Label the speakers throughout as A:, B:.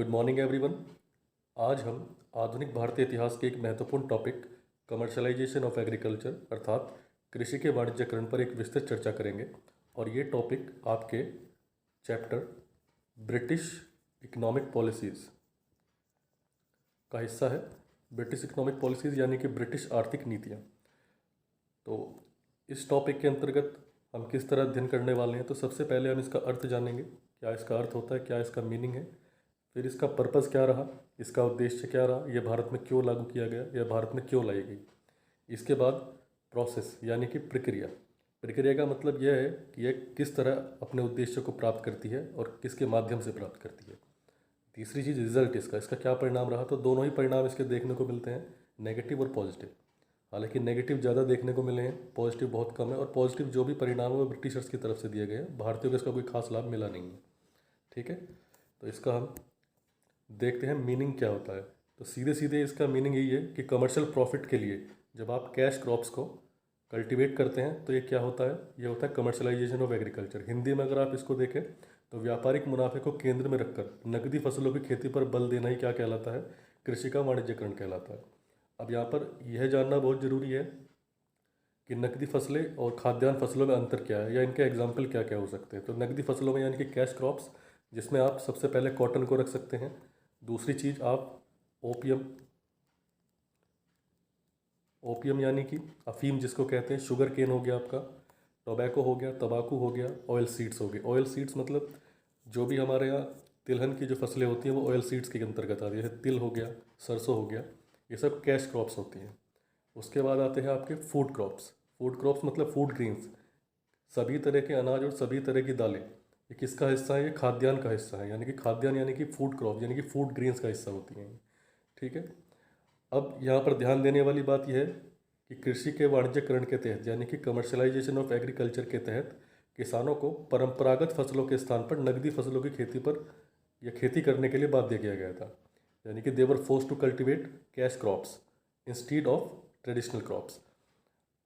A: Good morning everyone. आज हम आधुनिक भारतीय इतिहास के एक महत्वपूर्ण टॉपिक कमर्शलाइजेशन ऑफ एग्रीकल्चर अर्थात कृषि के वाणिज्यकरण पर एक विस्तृत चर्चा करेंगे। और ये टॉपिक आपके चैप्टर ब्रिटिश इकोनॉमिक पॉलिसीज़ का हिस्सा है। ब्रिटिश इकोनॉमिक पॉलिसीज़ यानी कि ब्रिटिश आर्थिक नीतियाँ। तो इस टॉपिक के अंतर्गत हम किस तरह अध्ययन करने वाले हैं, तो सबसे पहले हम इसका अर्थ जानेंगे, क्या इसका अर्थ होता है, क्या इसका मीनिंग है, फिर इसका पर्पस क्या रहा, इसका उद्देश्य क्या रहा, यह भारत में क्यों लागू किया गया या भारत में क्यों लाई गई। इसके बाद प्रोसेस यानी कि प्रक्रिया। प्रक्रिया का मतलब यह है कि यह किस तरह अपने उद्देश्य को प्राप्त करती है और किसके माध्यम से प्राप्त करती है। तीसरी चीज़ रिजल्ट, इसका क्या परिणाम रहा। तो दोनों ही परिणाम इसके देखने को मिलते हैं, नेगेटिव और पॉजिटिव। हालांकि नेगेटिव ज़्यादा देखने को मिले हैं, पॉजिटिव बहुत कम है। और पॉजिटिव जो भी परिणाम है वो ब्रिटिशर्स की तरफ से दिए गए हैं, भारतीयों को इसका कोई खास लाभ मिला नहीं है। ठीक है, तो इसका हम देखते हैं मीनिंग क्या होता है। तो सीधे सीधे इसका मीनिंग यही है कि कमर्शियल प्रॉफिट के लिए जब आप कैश क्रॉप्स को कल्टीवेट करते हैं तो ये क्या होता है, ये होता है कमर्शलाइजेशन ऑफ एग्रीकल्चर। हिंदी में अगर आप इसको देखें तो व्यापारिक मुनाफे को केंद्र में रखकर नकदी फसलों की खेती पर बल देना ही क्या कहलाता है, कृषि का वाणिज्यकरण कहलाता है। अब यहाँ पर यह जानना बहुत ज़रूरी है कि नकदी फसलें और खाद्यान्न फसलों में अंतर क्या है या इनके एग्जाम्पल क्या क्या हो सकते हैं। तो नकदी फसलों में यानी कि कैश क्रॉप्स, जिसमें आप सबसे पहले कॉटन को रख सकते हैं। दूसरी चीज़ आप ओपियम यानी कि अफीम जिसको कहते हैं, शुगर केन हो गया आपका, टोबैको हो गया, तंबाकू हो गया, ऑयल सीड्स हो गए। ऑयल सीड्स मतलब जो भी हमारे यहाँ तिलहन की जो फसलें होती हैं वो ऑयल सीड्स के अंतर्गत आती है। जैसे तिल हो गया, सरसों हो गया, ये सब कैश क्रॉप्स होती हैं। उसके बाद आते हैं आपके फूड क्रॉप्स। फूड क्रॉप्स मतलब फूड ग्रेन्स, सभी तरह के अनाज और सभी तरह की दालें, ये किसका हिस्सा है, ये खाद्यान्न का हिस्सा है। यानी कि खाद्यान्न यानी कि फूड क्रॉप यानी कि फूड ग्रेन्स का हिस्सा होती हैं। ठीक है, अब यहाँ पर ध्यान देने वाली बात यह है कि कृषि के वाणिज्यकरण के तहत यानी कि कमर्शलाइजेशन ऑफ एग्रीकल्चर के तहत किसानों को परंपरागत फसलों के स्थान पर नकदी फसलों की खेती पर या खेती करने के लिए बाध्य किया गया था। यानी कि they were forced to cultivate cash crops instead of traditional crops.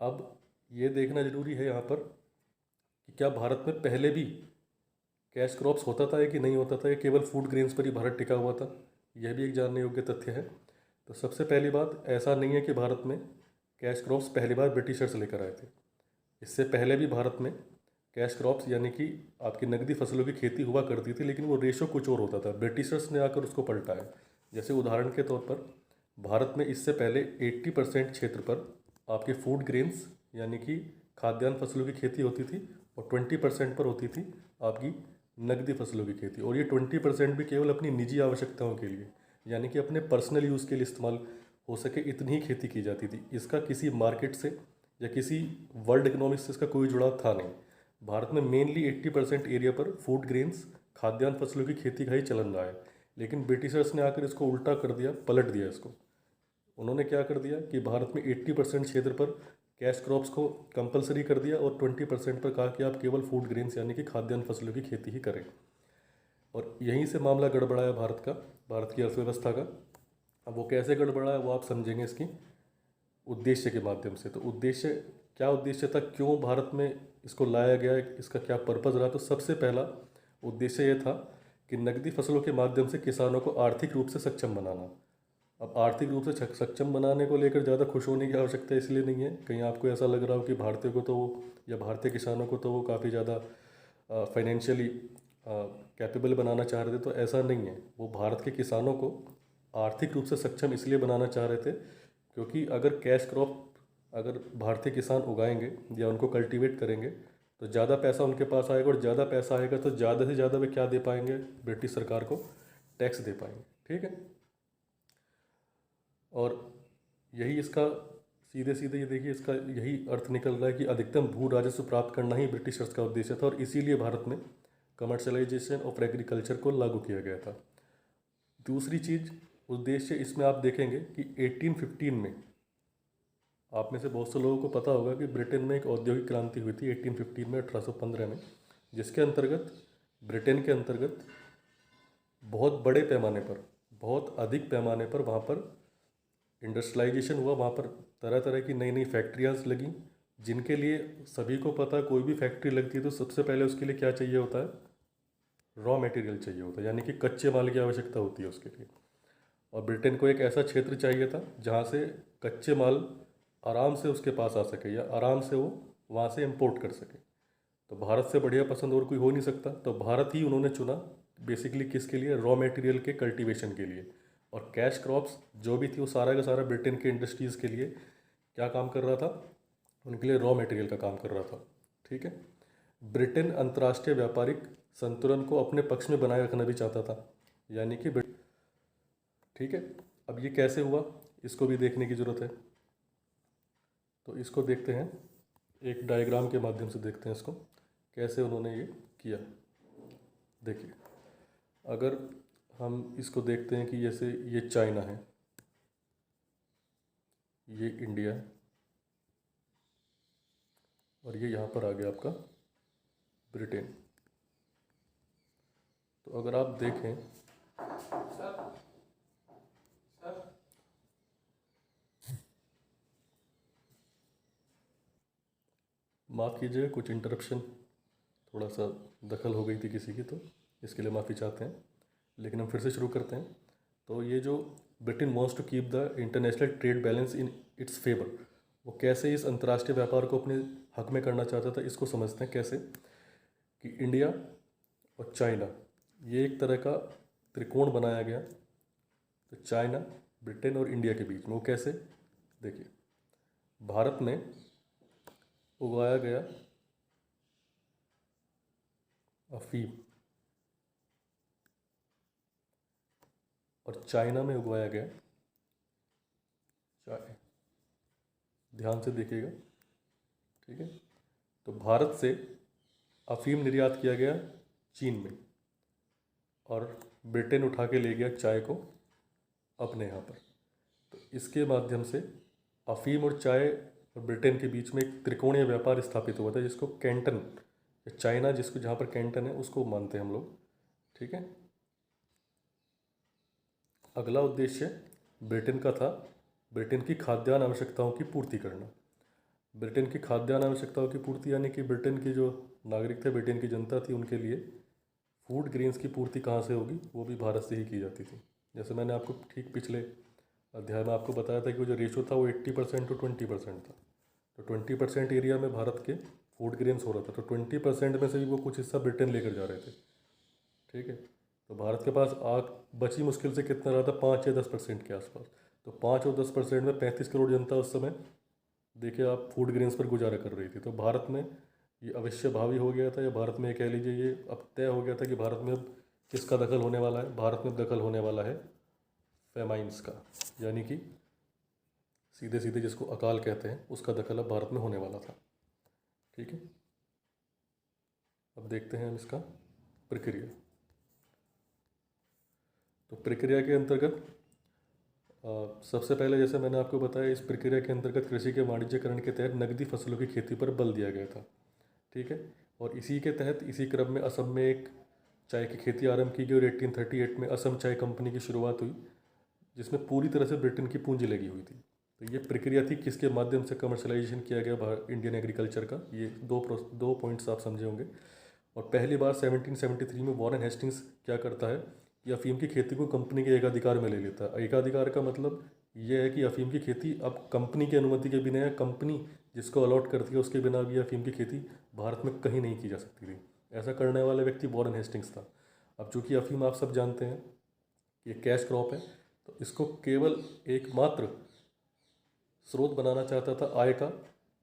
A: अब ये देखना जरूरी है यहाँ पर कि क्या भारत में पहले भी कैश क्रॉप्स होता था या कि नहीं होता था, या केवल फूड ग्रेन्स पर ही भारत टिका हुआ था। यह भी एक जानने योग्य तथ्य है। तो सबसे पहली बात, ऐसा नहीं है कि भारत में कैश क्रॉप्स पहली बार ब्रिटिशर्स लेकर आए थे। इससे पहले भी भारत में कैश क्रॉप्स यानी कि आपकी नकदी फसलों की खेती हुआ करती थी, लेकिन वो रेशो कुछ और होता था। ब्रिटिशर्स ने आकर उसको पलटाया। जैसे उदाहरण के तौर पर भारत में इससे पहले 80% क्षेत्र पर आपके फूड ग्रेन्स यानी कि खाद्यान्न फसलों की खेती होती थी और 20% पर होती थी आपकी नकदी फसलों की खेती। और ये 20% भी केवल अपनी निजी आवश्यकताओं के लिए यानी कि अपने पर्सनल यूज़ के लिए इस्तेमाल हो सके इतनी ही खेती की जाती थी। इसका किसी मार्केट से या किसी वर्ल्ड इकोनॉमिक्स से इसका कोई जुड़ाव था नहीं। भारत में मेनली 80% एरिया पर फूड ग्रेन्स खाद्यान्न फसलों की खेती का ही चलन रहा है। लेकिन ब्रिटिशर्स ने आकर इसको उल्टा कर दिया, पलट दिया इसको। उन्होंने क्या कर दिया कि भारत में 80% क्षेत्र पर कैश क्रॉप्स को कंपलसरी कर दिया और 20% पर कहा कि आप केवल फूड ग्रेन्स यानी कि खाद्यान्न फसलों की खेती ही करें। और यहीं से मामला गड़बड़ाया भारत की अर्थव्यवस्था का। अब वो कैसे गड़बड़ाया वो आप समझेंगे इसकी उद्देश्य के माध्यम से। तो उद्देश्य क्या, उद्देश्य था क्यों भारत में इसको लाया गया, इसका क्या पर्पज़ रहा। तो सबसे पहला उद्देश्य ये था कि नकदी फसलों के माध्यम से किसानों को आर्थिक रूप से सक्षम बनाना। अब आर्थिक रूप से सक्षम बनाने को लेकर ज़्यादा खुश होने की आवश्यकता इसलिए नहीं है कहीं आपको ऐसा लग रहा हो कि भारतीयों को तो वो या भारतीय किसानों को तो वो काफ़ी ज़्यादा फाइनेंशियली कैपेबल बनाना चाह रहे थे। तो ऐसा नहीं है। वो भारत के किसानों को आर्थिक रूप से सक्षम इसलिए बनाना चाह रहे थे क्योंकि अगर कैश क्रॉप अगर भारतीय किसान उगाएंगे या उनको कल्टीवेट करेंगे तो ज़्यादा पैसा उनके पास आएगा, और ज़्यादा पैसा आएगा तो ज़्यादा से ज़्यादा वे क्या दे पाएंगे, ब्रिटिश सरकार को टैक्स दे पाएंगे। ठीक है, और यही इसका सीधे सीधे ये देखिए इसका यही अर्थ निकल रहा है कि अधिकतम भू राजस्व प्राप्त करना ही ब्रिटिशर्स का उद्देश्य था। और इसीलिए भारत में कमर्शलाइजेशन ऑफ एग्रीकल्चर को लागू किया गया था। दूसरी चीज़ उद्देश्य इसमें आप देखेंगे कि 1815 में, आप में से बहुत से लोगों को पता होगा कि ब्रिटेन में एक औद्योगिक क्रांति हुई थी 1815 में, 1815 में, जिसके अंतर्गत ब्रिटेन के अंतर्गत बहुत बड़े पैमाने पर, बहुत अधिक पैमाने पर वहाँ पर इंडस्ट्रियलाइजेशन हुआ। वहाँ पर तरह तरह की नई नई फैक्ट्रियाँ लगी, जिनके लिए सभी को पता है कोई भी फैक्ट्री लगती है तो सबसे पहले उसके लिए क्या चाहिए होता है, रॉ मटेरियल चाहिए होता है, यानी कि कच्चे माल की आवश्यकता होती है उसके लिए। और ब्रिटेन को एक ऐसा क्षेत्र चाहिए था जहाँ से कच्चे माल आराम से उसके पास आ सके या आराम से वो वहाँ से इंपोर्ट कर सके। तो भारत से बढ़िया पसंद और कोई हो नहीं सकता, तो भारत ही उन्होंने चुना बेसिकली किसके लिए, रॉ मटेरियल के कल्टीवेशन के लिए। और कैश क्रॉप्स जो भी थी वो सारा का सारा ब्रिटेन के इंडस्ट्रीज़ के लिए क्या काम कर रहा था, उनके लिए रॉ मटेरियल का काम कर रहा था। ठीक है। ब्रिटेन अंतर्राष्ट्रीय व्यापारिक संतुलन को अपने पक्ष में बनाए रखना भी चाहता था, यानी कि ठीक है। अब ये कैसे हुआ इसको भी देखने की ज़रूरत है, तो इसको देखते हैं, एक डायग्राम के माध्यम से देखते हैं इसको कैसे उन्होंने ये किया। देखिए, अगर हम इसको देखते हैं कि जैसे ये चाइना है, ये इंडिया है, और ये यहाँ पर आ गया आपका ब्रिटेन। तो अगर आप देखें माफ़ कीजिएगा, कुछ इंटरप्शन, थोड़ा सा दखल हो गई थी किसी की, तो इसके लिए माफ़ी चाहते हैं, लेकिन हम फिर से शुरू करते हैं। तो ये जो Britain wants to keep the international trade balance in its favour, वो कैसे इस अंतर्राष्ट्रीय व्यापार को अपने हक में करना चाहता था, इसको समझते हैं कैसे। कि इंडिया और चाइना, ये एक तरह का त्रिकोण बनाया गया, तो चाइना, ब्रिटेन और इंडिया के बीच में वो कैसे, देखिए, भारत में उगाया गया अफीम और चाइना में उगाया गया चाय, ध्यान से देखिएगा। ठीक है। तो भारत से अफीम निर्यात किया गया चीन में, और ब्रिटेन उठा के ले गया चाय को अपने यहाँ पर। तो इसके माध्यम से अफीम और चाय और ब्रिटेन के बीच में एक त्रिकोणीय व्यापार स्थापित हुआ था, जिसको कैंटन, चाइना जिसको जहाँ पर कैंटन है उसको मानते हैं हम लोग। ठीक है। अगला उद्देश्य ब्रिटेन का था ब्रिटेन की खाद्यान्न आवश्यकताओं की पूर्ति करना। ब्रिटेन की खाद्यान्न आवश्यकताओं की पूर्ति यानी कि ब्रिटेन के जो नागरिक थे, ब्रिटेन की जनता थी, उनके लिए फूड ग्रेन्स की पूर्ति कहाँ से होगी, वो भी भारत से ही की जाती थी। जैसे मैंने आपको ठीक पिछले अध्याय में आपको बताया था कि वो जो रेशो था वो 80% टू 20% था। तो 20% एरिया में भारत के फूड ग्रेन्स हो रहा था, तो 20% में से भी वो कुछ हिस्सा ब्रिटेन लेकर जा रहे थे। ठीक है। तो भारत के पास आग बची मुश्किल से कितना रहा था, 5 या 10% के आसपास। तो 5 और 10% में 35 करोड़ जनता उस समय देखिए आप फूड ग्रेन्स पर गुजारा कर रही थी। तो भारत में ये अवश्य भावी हो गया था, या भारत में कह लीजिए ये अब तय हो गया था कि भारत में अब किसका दखल होने वाला है, भारत में दखल होने वाला है फेमाइंस का, यानी कि सीधे सीधे जिसको अकाल कहते हैं, उसका दखल अब भारत में होने वाला था। ठीक है। अब देखते हैं हम इसका प्रक्रिया। तो प्रक्रिया के अंतर्गत सबसे पहले जैसे मैंने आपको बताया, इस प्रक्रिया के अंतर्गत कृषि के वाणिज्यकरण के तहत नकदी फसलों की खेती पर बल दिया गया था। ठीक है। और इसी के तहत इसी क्रम में असम में एक चाय की खेती आरंभ की गई और 1838 में असम चाय कंपनी की शुरुआत हुई, जिसमें पूरी तरह से ब्रिटेन की पूंजी लगी हुई थी। तो ये प्रक्रिया थी किसके माध्यम से कमर्शलाइजेशन किया गया इंडियन एग्रीकल्चर का, ये दो पॉइंट्स आप समझे होंगे। और पहली बार 1773 में वॉरेन हेस्टिंग्स क्या करता है कि अफीम की खेती को कंपनी के एकाधिकार में ले लेता है। एकाधिकार का मतलब ये है कि अफीम की खेती अब कंपनी की अनुमति के बिना या कंपनी जिसको अलॉट करती है उसके बिना भी अफीम की खेती भारत में कहीं नहीं की जा सकती थी। ऐसा करने वाला व्यक्ति वॉरेन हेस्टिंग्स था। अब चूँकि अफीम आप सब जानते हैं ये कैश क्रॉप है, तो इसको केवल एकमात्र स्रोत बनाना चाहता था आय का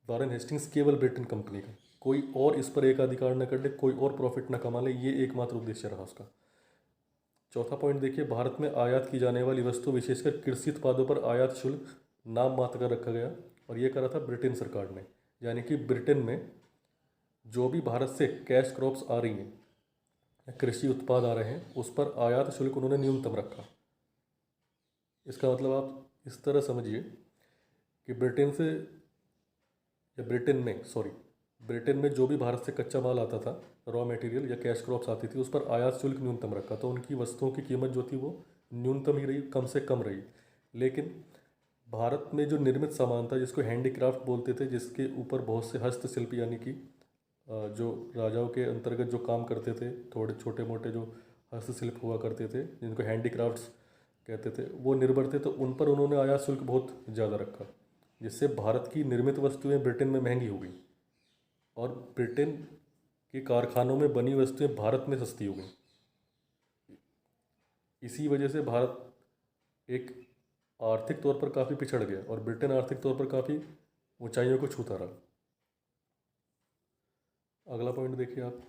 A: वॉरेन हेस्टिंग्स, केवल ब्रिटेन कंपनी का, कोई और इस पर एकाधिकार न कर ले, कोई और प्रॉफिट न कमा ले, ये एकमात्र उद्देश्य रहा उसका। चौथा पॉइंट देखिए, भारत में आयात की जाने वाली वस्तु विशेषकर कृषि उत्पादों पर आयात शुल्क नाम मात्र का रखा गया, और ये करा था ब्रिटेन सरकार ने। यानी कि ब्रिटेन में जो भी भारत से कैश क्रॉप्स आ रही हैं या कृषि उत्पाद आ रहे हैं, उस पर आयात शुल्क उन्होंने न्यूनतम रखा। इसका मतलब आप इस तरह समझिए कि ब्रिटेन में जो भी भारत से कच्चा माल आता था, रॉ मटेरियल या कैश क्रॉप्स आती थी, उस पर आयात शुल्क न्यूनतम रखा, तो उनकी वस्तुओं की कीमत जो थी वो न्यूनतम ही रही, कम से कम रही। लेकिन भारत में जो निर्मित सामान था, जिसको हैंडीक्राफ्ट बोलते थे, जिसके ऊपर बहुत से हस्तशिल्प यानी कि जो राजाओं के अंतर्गत जो काम करते थे, थोड़े छोटे मोटे जो हस्तशिल्प हुआ करते थे जिनको हैंडीक्राफ्ट्स कहते थे, वो निर्भर थे, तो उन पर उन्होंने आयात शुल्क बहुत ज़्यादा रखा, जिससे भारत की निर्मित वस्तुएं ब्रिटेन में महंगी हो गई और ब्रिटेन के कारखानों में बनी वस्तुएं भारत में सस्ती हो गई। इसी वजह से भारत एक आर्थिक तौर पर काफ़ी पिछड़ गया और ब्रिटेन आर्थिक तौर पर काफ़ी ऊंचाइयों को छूता रहा। अगला पॉइंट देखिए आप।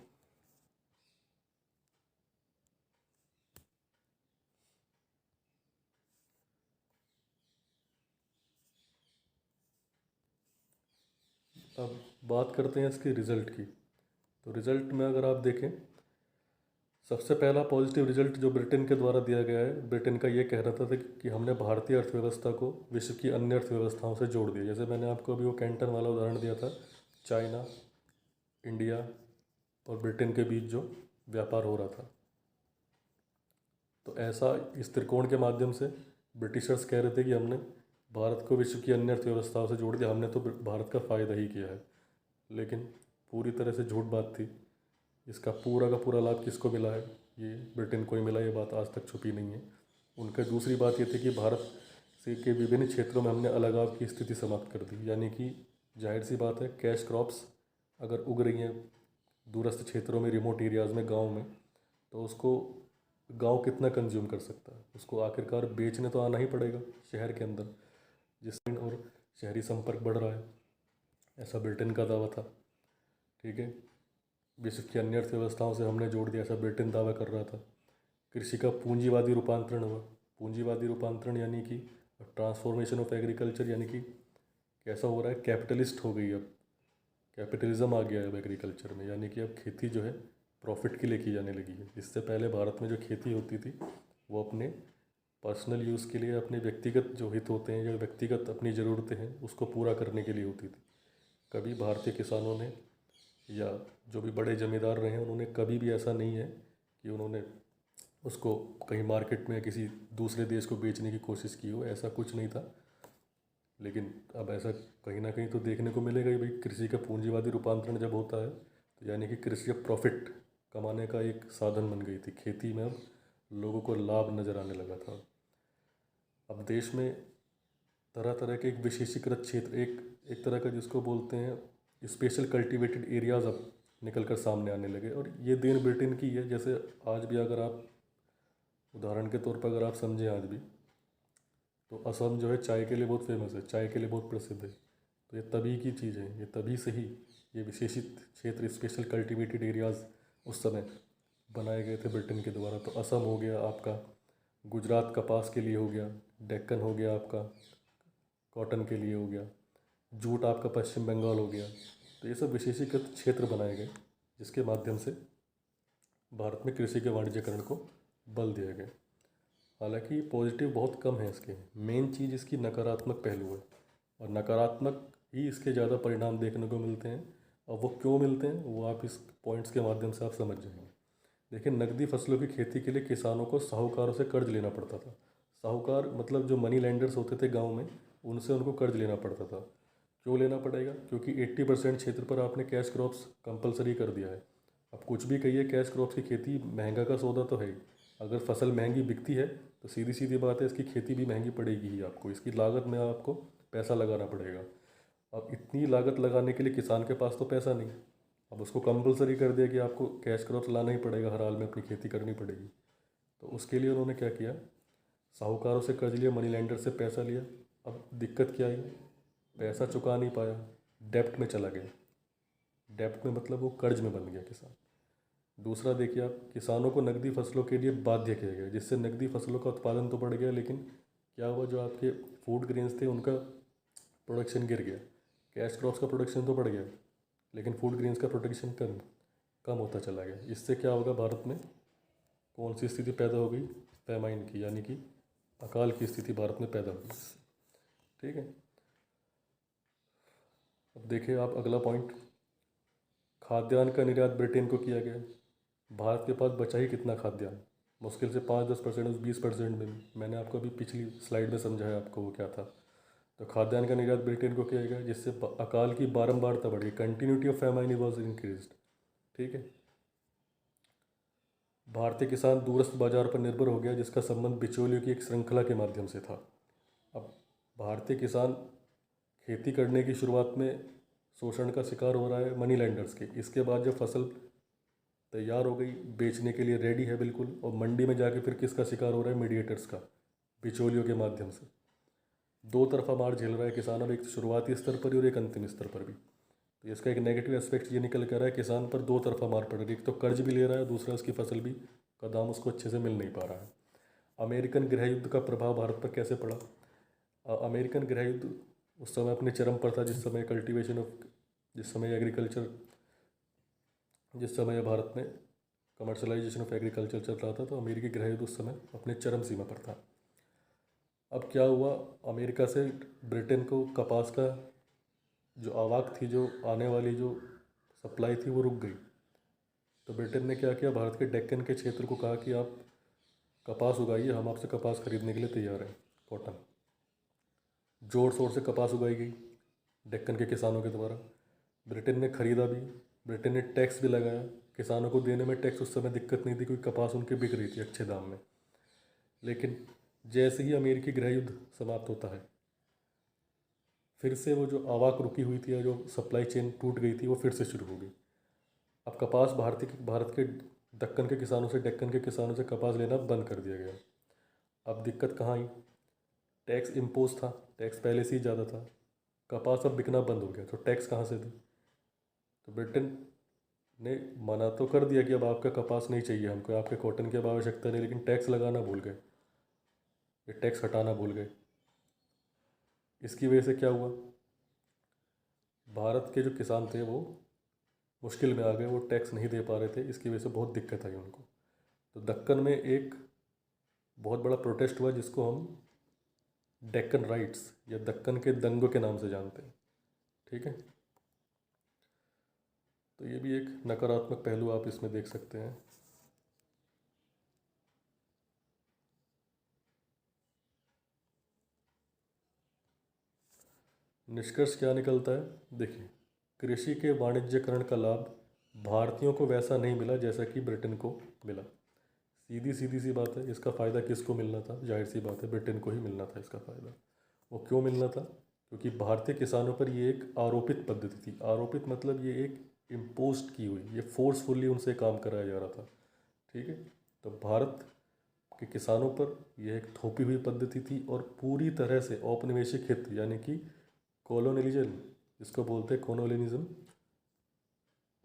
A: अब बात करते हैं इसके रिज़ल्ट की। तो रिज़ल्ट में अगर आप देखें, सबसे पहला पॉजिटिव रिजल्ट जो ब्रिटेन के द्वारा दिया गया है, ब्रिटेन का ये कह रहा था कि हमने भारतीय अर्थव्यवस्था को विश्व की अन्य अर्थव्यवस्थाओं से जोड़ दिया। जैसे मैंने आपको अभी वो कैंटन वाला उदाहरण दिया था, चाइना, इंडिया और ब्रिटेन के बीच जो व्यापार हो रहा था, तो ऐसा इस त्रिकोण के माध्यम से ब्रिटिशर्स कह रहे थे कि हमने भारत को विश्व की अन्य अर्थव्यवस्थाओं से जोड़ दिया, हमने तो भारत का फ़ायदा ही किया है। लेकिन पूरी तरह से झूठ बात थी। इसका पूरा का पूरा लाभ किसको मिला है? ये ब्रिटेन को ही मिला, ये बात आज तक छुपी नहीं है। उनका दूसरी बात ये थी कि भारत से के विभिन्न क्षेत्रों में हमने अलगाव की स्थिति समाप्त कर दी, यानी कि जाहिर सी बात है, कैश क्रॉप्स अगर उग रही हैं दूरस्थ क्षेत्रों में, रिमोट एरियाज़ में, गांव में, तो उसको गांव कितना कंज्यूम कर सकता है? उसको आखिरकार बेचने तो आना ही पड़ेगा शहर के अंदर, जिससे और शहरी संपर्क बढ़ रहा है, ऐसा ब्रिटेन का दावा था। ठीक है, विश्व की अन्य अर्थव्यवस्थाओं से हमने जोड़ दिया, ऐसा ब्रिटेन दावा कर रहा था। कृषि का पूंजीवादी रूपांतरण हुआ। पूंजीवादी रूपांतरण यानी कि ट्रांसफॉर्मेशन ऑफ एग्रीकल्चर, यानी कि कैसा हो रहा है, कैपिटलिस्ट हो गई, अब कैपिटलिज्म आ गया है अब एग्रीकल्चर में, यानी कि अब खेती जो है प्रॉफिट के लिए की जाने लगी है। इससे पहले भारत में जो खेती होती थी वो अपने पर्सनल यूज़ के लिए, अपने व्यक्तिगत जो हित होते हैं या व्यक्तिगत अपनी ज़रूरतें हैं उसको पूरा करने के लिए होती थी। कभी भारतीय किसानों ने या जो भी बड़े जमींदार रहे हैं उन्होंने कभी भी ऐसा नहीं है कि उन्होंने उसको कहीं मार्केट में किसी दूसरे देश को बेचने की कोशिश की हो, ऐसा कुछ नहीं था। लेकिन अब ऐसा कहीं ना कहीं तो देखने को मिलेगा ही भाई। कृषि का पूंजीवादी रूपांतरण जब होता है तो यानी कि कृषि अब प्रॉफिट कमाने का एक साधन बन गई थी। खेती में अब लोगों को लाभ नज़र आने लगा था। अब देश में तरह तरह के एक विशेषीकृत क्षेत्र, एक तरह का जिसको बोलते हैं स्पेशल कल्टीवेटेड एरियाज़, अब निकल कर सामने आने लगे। और ये देन ब्रिटेन की है। जैसे आज भी अगर आप उदाहरण के तौर पर अगर आप समझें, आज भी तो असम जो है चाय के लिए बहुत फेमस है, चाय के लिए बहुत प्रसिद्ध है। तो ये तभी की चीज़ है, ये तभी से ही ये विशेषित क्षेत्र, स्पेशल कल्टीवेटेड एरियाज़ उस समय बनाए गए थे ब्रिटेन के द्वारा। तो असम हो गया आपका, गुजरात कपास के लिए हो गया, डेक्कन हो गया आपका कॉटन के लिए हो गया, जूट आपका पश्चिम बंगाल हो गया। तो ये सब विशेषीकृत क्षेत्र बनाए गए जिसके माध्यम से भारत में कृषि के वाणिज्यकरण को बल दिया गया। हालांकि पॉजिटिव बहुत कम है इसके, मेन चीज़ इसकी नकारात्मक पहलू है और नकारात्मक ही इसके ज़्यादा परिणाम देखने को मिलते हैं। और वो क्यों मिलते हैं वो आप इस पॉइंट्स के माध्यम से आप समझ जाएंगे। देखिए, नकदी फसलों की खेती के लिए किसानों को साहूकारों से कर्ज लेना पड़ता था। साहूकार मतलब जो मनी लैंडर्स होते थे गांव में, उनसे उनको कर्ज लेना पड़ता था। क्यों लेना पड़ेगा? क्योंकि 80% क्षेत्र पर आपने कैश क्रॉप्स कंपलसरी कर दिया है। अब कुछ भी कहिए, कैश क्रॉप्स की खेती महंगा का सौदा तो है ही। अगर फसल महंगी बिकती है तो सीधी सीधी बात है, इसकी खेती भी महंगी पड़ेगी ही आपको, इसकी लागत में आपको पैसा लगाना पड़ेगा। अब इतनी लागत लगाने के लिए किसान के पास तो पैसा नहीं। अब उसको कंपलसरी कर दिया कि आपको कैश क्रॉप्स लाना ही पड़ेगा, हर हाल में अपनी खेती करनी पड़ेगी। तो उसके लिए उन्होंने क्या किया, साहूकारों से कर्ज लिया, मनी लैंडर से पैसा लिया। अब दिक्कत क्या आई, पैसा चुका नहीं पाया, डेप्ट में चला गया। डेप्ट में मतलब वो कर्ज में बन गया किसान। दूसरा देखिए आप, किसानों को नकदी फसलों के लिए बाध्य किया गया, जिससे नकदी फसलों का उत्पादन तो बढ़ गया, लेकिन क्या हुआ, जो आपके फूड ग्रेन्स थे उनका प्रोडक्शन गिर गया। कैश क्रॉप्स का प्रोडक्शन तो बढ़ गया लेकिन फूड ग्रेन्स का प्रोडक्शन कम कम होता चला गया। इससे क्या होगा, भारत में कौन सी स्थिति पैदा हो गई, पैमाइन की, यानी कि अकाल की स्थिति भारत में पैदा हुई। ठीक है, अब देखिए आप अगला पॉइंट, खाद्यान्न का निर्यात ब्रिटेन को किया गया। भारत के पास बचा ही कितना खाद्यान्न, मुश्किल से 5-10%, उस 20% में भी। मैंने आपको अभी पिछली स्लाइड में समझाया आपको वो क्या था। तो खाद्यान्न का निर्यात ब्रिटेन को किया गया, जिससे अकाल की बारंबारता बढ़ी, continuity of famine was increased. ठीक है। भारतीय किसान दूरस्थ बाजार पर निर्भर हो गया, जिसका संबंध बिचौलियों की एक श्रृंखला के माध्यम से था। अब भारतीय किसान खेती करने की शुरुआत में शोषण का शिकार हो रहा है मनी लैंडर्स के। इसके बाद जब फसल तैयार हो गई, बेचने के लिए रेडी है बिल्कुल, और मंडी में जाके फिर किसका शिकार हो रहा है? मीडिएटर्स का, बिचौलियों के माध्यम से। दो तरफा मार झेल रहा है किसान, अब एक शुरुआती स्तर पर भी और एक अंतिम स्तर पर भी। तो इसका एक नेगेटिव एस्पेक्ट ये निकल कर रहा है, किसान पर दो तरफा मार पड़ रही है। एक तो कर्ज भी ले रहा है, दूसरा उसकी फसल भी का दाम उसको अच्छे से मिल नहीं पा रहा है। अमेरिकन गृह युद्ध का प्रभाव भारत पर कैसे पड़ा? अमेरिकन गृह युद्ध उस समय अपने चरम पर था, जिस समय भारत में कमर्शलाइजेशन ऑफ एग्रीकल्चर चल रहा था, तो अमेरिकी गृह युद्ध उस समय अपने चरम सीमा पर था। अब क्या हुआ, अमेरिका से ब्रिटेन को कपास का जो आवाक थी, जो आने वाली जो सप्लाई थी, वो रुक गई। तो ब्रिटेन ने क्या किया, भारत के डेक्कन के क्षेत्र को कहा कि आप कपास उगाइए, हम आपसे कपास खरीदने के लिए तैयार हैं। कॉटन जोर शोर से कपास उगाई गई डेक्कन के किसानों के द्वारा। ब्रिटेन ने खरीदा भी, ब्रिटेन ने टैक्स भी लगाया। किसानों को देने में टैक्स उस समय दिक्कत नहीं थी, क्योंकि कपास उनकी बिक रही थी अच्छे दाम में। लेकिन जैसे ही अमेरिकी गृह युद्ध समाप्त होता है, फिर से वो जो आवाक रुकी हुई थी या जो सप्लाई चेन टूट गई थी, वो फिर से शुरू हो गई। अब कपास भारत के दक्कन के किसानों से, डेक्कन के किसानों से कपास लेना बंद कर दिया गया। अब दिक्कत कहाँ आई? टैक्स इम्पोज था, टैक्स पहले से ही ज़्यादा था, कपास अब बिकना बंद हो गया, तो टैक्स कहाँ से दे? तो ब्रिटेन ने मना तो कर दिया कि अब आपका कपास नहीं चाहिए हमको, आपके कॉटन की अब आवश्यकता नहीं, लेकिन टैक्स लगाना भूल गए, ये टैक्स हटाना भूल गए। इसकी वजह से क्या हुआ, भारत के जो किसान थे वो मुश्किल में आ गए, वो टैक्स नहीं दे पा रहे थे, इसकी वजह से बहुत दिक्कत आई उनको। तो दक्कन में एक बहुत बड़ा प्रोटेस्ट हुआ, जिसको हम डेक्कन राइट्स या दक्कन के दंगों के नाम से जानते हैं। ठीक है। तो ये भी एक नकारात्मक पहलू आप इसमें देख सकते हैं। निष्कर्ष क्या निकलता है? देखिए, कृषि के वाणिज्यकरण का लाभ भारतीयों को वैसा नहीं मिला जैसा कि ब्रिटेन को मिला। सीधी सीधी सी बात है, इसका फ़ायदा किसको मिलना था? जाहिर सी बात है, ब्रिटेन को ही मिलना था इसका फ़ायदा। वो क्यों मिलना था? क्योंकि भारतीय किसानों पर ये एक आरोपित पद्धति थी। आरोपित मतलब ये एक इम्पोज्ड की हुई, ये फोर्सफुली उनसे काम कराया जा रहा था। ठीक है। तो भारत के किसानों पर यह एक थोपी हुई पद्धति थी, और पूरी तरह से औपनिवेशिक हित, यानी कि कॉलोनियलिज्म, जिसको बोलते हैं कॉलोनियलिज्म,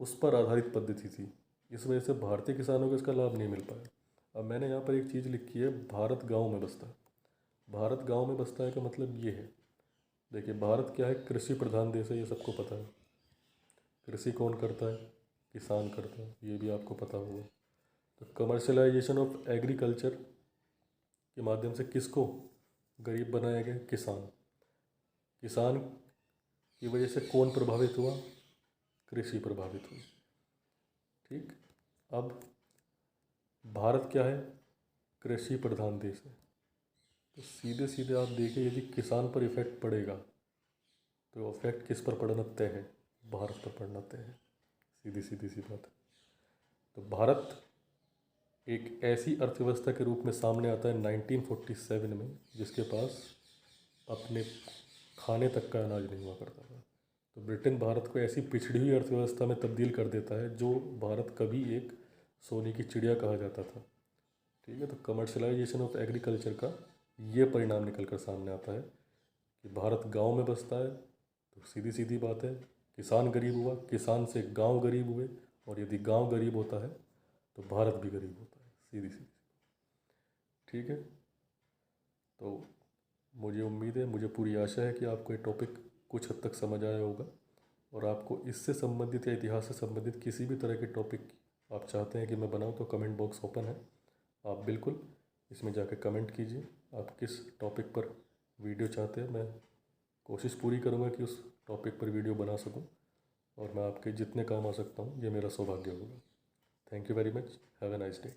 A: उस पर आधारित पद्धति थी। इस वजह से भारतीय किसानों को इसका लाभ नहीं मिल पाया। अब मैंने यहाँ पर एक चीज़ लिखी है, भारत गांव में बसता है। भारत गांव में बसता है का मतलब ये है, देखिए भारत क्या है, कृषि प्रधान देश है, ये सबको पता है। कृषि कौन करता है? किसान करता है, ये भी आपको पता होगा। तो कमर्शलाइजेशन ऑफ एग्रीकल्चर के माध्यम से किसको गरीब बनाया गया? किसान। किसान की वजह से कौन प्रभावित हुआ? कृषि प्रभावित हुई। ठीक। अब भारत क्या है? कृषि प्रधान देश है। तो सीधे सीधे आप देखिए, यदि किसान पर इफेक्ट पड़ेगा तो इफेक्ट किस पर पड़ना तय है? भारत पर पड़ना तय है। सीधी सीधी सी बात है। तो भारत एक ऐसी अर्थव्यवस्था के रूप में सामने आता है 1947 में, जिसके पास अपने खाने तक का अनाज नहीं हुआ करता था। तो ब्रिटेन भारत को ऐसी पिछड़ी हुई अर्थव्यवस्था में तब्दील कर देता है, जो भारत कभी एक सोने की चिड़िया कहा जाता था। ठीक है। तो कमर्शलाइजेशन ऑफ एग्रीकल्चर का ये परिणाम निकल कर सामने आता है कि भारत गांव में बसता है। तो सीधी सीधी बात है, किसान गरीब हुआ, किसान से गांव गरीब हुए, और यदि गांव गरीब होता है तो भारत भी गरीब होता है। सीधी सीधी। ठीक है। तो मुझे उम्मीद है, मुझे पूरी आशा है कि आपको ये टॉपिक कुछ हद तक समझ आया होगा, और आपको इससे संबंधित या इतिहास से संबंधित किसी भी तरह के टॉपिक आप चाहते हैं कि मैं बनाऊं, तो कमेंट बॉक्स ओपन है, आप बिल्कुल इसमें जाकर कमेंट कीजिए। आप किस टॉपिक पर वीडियो चाहते हैं, मैं कोशिश पूरी करूँगा कि उस टॉपिक पर वीडियो बना सकूँ, और मैं आपके जितने काम आ सकता हूँ, ये मेरा सौभाग्य होगा। Thank you very much. Have a nice day.